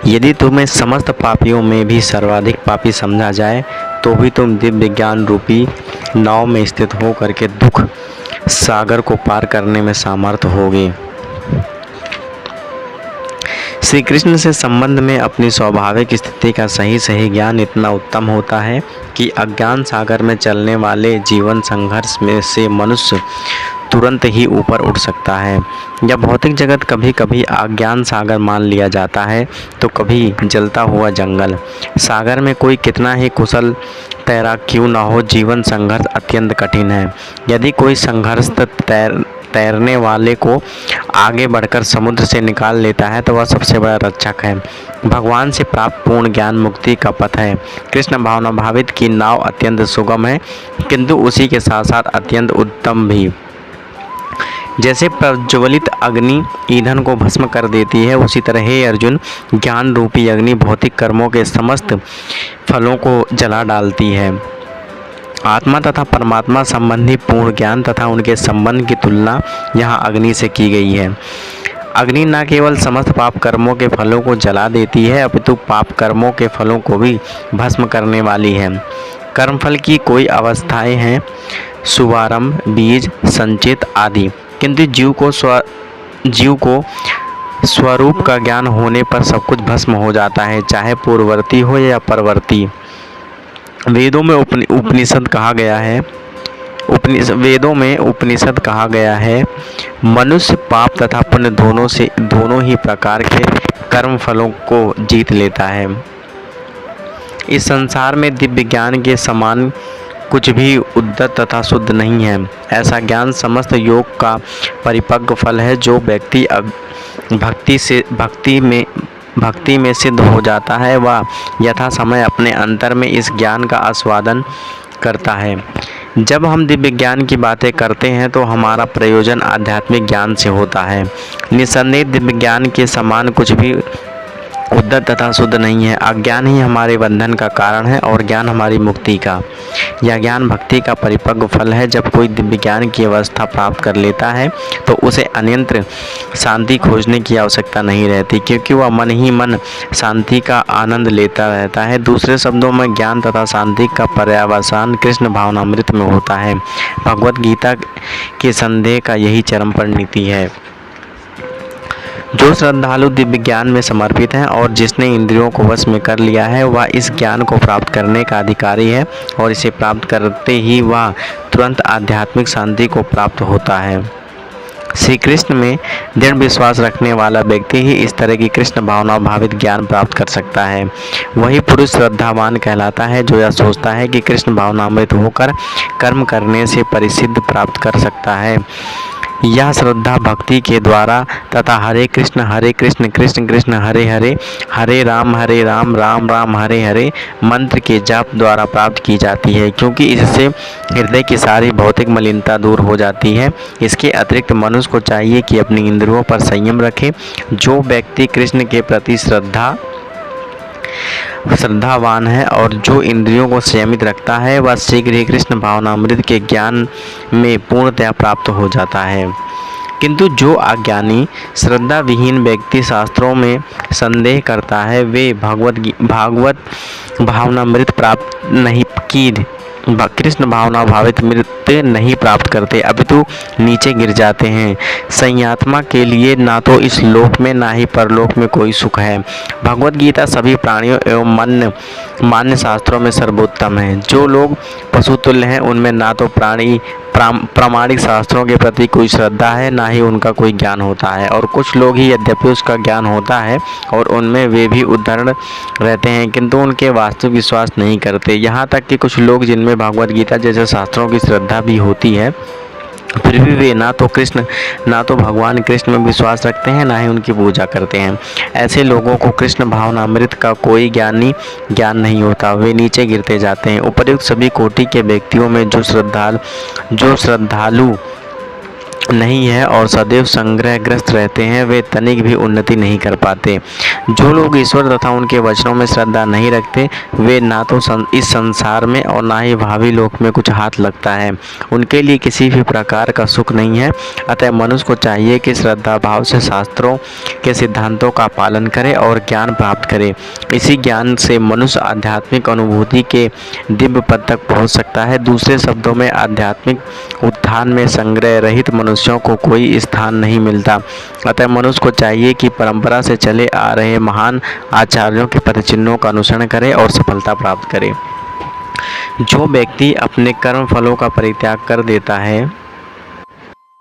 यदि तुम्हें समस्त पापियों में भी सर्वाधिक पापी समझा जाए तो भी तुम दिव्य ज्ञान रूपी नाव में स्थित हो करके दुख सागर को पार करने में समर्थ होगे। श्री कृष्ण से संबंध में अपनी स्वाभाविक स्थिति का सही ज्ञान इतना उत्तम होता है कि अज्ञान सागर में चलने वाले जीवन संघर्ष में से मनुष्य तुरंत ही ऊपर उठ सकता है। यह भौतिक जगत कभी कभी अज्ञान सागर मान लिया जाता है तो कभी जलता हुआ जंगल। सागर में कोई कितना ही कुशल तैराक क्यों ना हो, जीवन संघर्ष अत्यंत कठिन है। यदि कोई संघर्ष तैरने वाले को आगे बढ़कर समुद्र से निकाल लेता है तो वह सबसे बड़ा रक्षक है। भगवान से प्राप्त पूर्ण ज्ञान मुक्ति का पथ है। कृष्ण भावना भावित की नाव अत्यंत सुगम है किंतु उसी के साथ साथ अत्यंत उत्तम भी। जैसे प्रज्वलित अग्नि ईंधन को भस्म कर देती है, उसी तरह हे अर्जुन, ज्ञान रूपी अग्नि भौतिक कर्मों के समस्त फलों को जला डालती है। आत्मा तथा परमात्मा संबंधी पूर्ण ज्ञान तथा उनके संबंध की तुलना यहाँ अग्नि से की गई है। अग्नि न केवल समस्त पाप कर्मों के फलों को जला देती है अपितु पाप कर्मों के फलों को भी भस्म करने वाली है। कर्मफल की कोई अवस्थाएं हैं, शुभारंभ, बीज, संचित आदि, किंतु जीव को स्वरूप का ज्ञान होने पर सब कुछ भस्म हो जाता है, चाहे पूर्ववर्ती हो या परवर्ती। वेदों में उपनिषद कहा गया है मनुष्य पाप तथा पुण्य दोनों ही प्रकार के कर्म फलों को जीत लेता है। इस संसार में दिव्य ज्ञान के समान कुछ भी उद्धत तथा शुद्ध नहीं है। ऐसा ज्ञान समस्त योग का परिपक्व फल है। जो व्यक्ति भक्ति में सिद्ध हो जाता है वह यथा समय अपने अंतर में इस ज्ञान का आस्वादन करता है। जब हम दिव्य ज्ञान की बातें करते हैं तो हमारा प्रयोजन आध्यात्मिक ज्ञान से होता है। निसंदेह दिव्य ज्ञान के समान कुछ भी उद्धत तथा शुद्ध नहीं है। अज्ञान ही हमारे बंधन का कारण है और ज्ञान हमारी मुक्ति का। यह ज्ञान भक्ति का परिपक्व फल है। जब कोई दिव्य ज्ञान की अवस्था प्राप्त कर लेता है तो उसे अन्यत्र शांति खोजने की आवश्यकता नहीं रहती, क्योंकि वह मन ही मन शांति का आनंद लेता रहता है। दूसरे शब्दों में ज्ञान तथा शांति का पर्यावसान कृष्ण भावनामृत में होता है। भगवत गीता के संदेह का यही चरम परिणति है। जो श्रद्धालु दिव्य ज्ञान में समर्पित है और जिसने इंद्रियों को वश में कर लिया है वह इस ज्ञान को प्राप्त करने का अधिकारी है और इसे प्राप्त करते ही वह तुरंत आध्यात्मिक शांति को प्राप्त होता है। श्री कृष्ण में दृढ़ विश्वास रखने वाला व्यक्ति ही इस तरह की कृष्ण भावना भावित ज्ञान प्राप्त कर सकता है। वही पुरुष श्रद्धावान कहलाता है जो यह सोचता है कि कृष्ण भावनामृत होकर कर्म करने से परिसिद्ध प्राप्त कर सकता है। यह श्रद्धा भक्ति के द्वारा तथा हरे कृष्ण कृष्ण कृष्ण हरे हरे, हरे राम राम राम हरे हरे मंत्र के जाप द्वारा प्राप्त की जाती है, क्योंकि इससे हृदय की सारी भौतिक मलिनता दूर हो जाती है। इसके अतिरिक्त मनुष्य को चाहिए कि अपनी इंद्रियों पर संयम रखे। जो व्यक्ति कृष्ण के प्रति श्रद्धावान है और जो इंद्रियों को संयमित रखता है वह शीघ्र ही कृष्ण भावनामृत के ज्ञान में पूर्णतया प्राप्त हो जाता है। किंतु जो अज्ञानी श्रद्धा विहीन व्यक्ति शास्त्रों में संदेह करता है वे भागवत भावनामृत प्राप्त नहीं की कृष्ण भावना भावित मृत्यु नहीं प्राप्त करते अपितु नीचे गिर जाते हैं। संयात्मा के लिए ना तो इस लोक में ना ही परलोक में कोई सुख है। भगवत गीता सभी प्राणियों एवं मान्य शास्त्रों में सर्वोत्तम है। जो लोग पशुतुल्य हैं उनमें ना तो प्रामाणिक शास्त्रों के प्रति कोई श्रद्धा है ना ही उनका कोई ज्ञान होता है, और कुछ लोग ही यद्यपि उसका ज्ञान होता है और उनमें वे भी उदाहरण रहते हैं किंतु उनके वास्तविक विश्वास नहीं करते। यहाँ तक कि कुछ लोग जिनमें भगवत गीता जैसे शास्त्रों की श्रद्धा भी होती है फिर भी वे ना तो भगवान कृष्ण में विश्वास रखते हैं ना ही उनकी पूजा करते हैं। ऐसे लोगों को कृष्ण भावनामृत का कोई ज्ञान नहीं होता, वे नीचे गिरते जाते हैं। उपर्युक्त सभी कोटि के व्यक्तियों में जो श्रद्धालु नहीं है और सदैव संग्रहग्रस्त रहते हैं, वे तनिक भी उन्नति नहीं कर पाते। जो लोग ईश्वर तथा उनके वचनों में श्रद्धा नहीं रखते, वे ना तो इस संसार में और ना ही भावी लोक में कुछ हाथ लगता है। उनके लिए किसी भी प्रकार का सुख नहीं है। अतः मनुष्य को चाहिए कि श्रद्धा भाव से शास्त्रों के सिद्धांतों का पालन करे और ज्ञान प्राप्त करे। इसी ज्ञान से मनुष्य आध्यात्मिक अनुभूति के दिव्य पद तक पहुँच सकता है। दूसरे शब्दों में आध्यात्मिक उत्थान में संग्रह रहित मनुष्यों को कोई स्थान नहीं मिलता। अतः मनुष्य को चाहिए कि परंपरा से चले आ रहे महान आचार्यों के पदचिन्हों का अनुसरण करे और सफलता प्राप्त करे। जो व्यक्ति अपने कर्म फलों का परित्याग कर देता है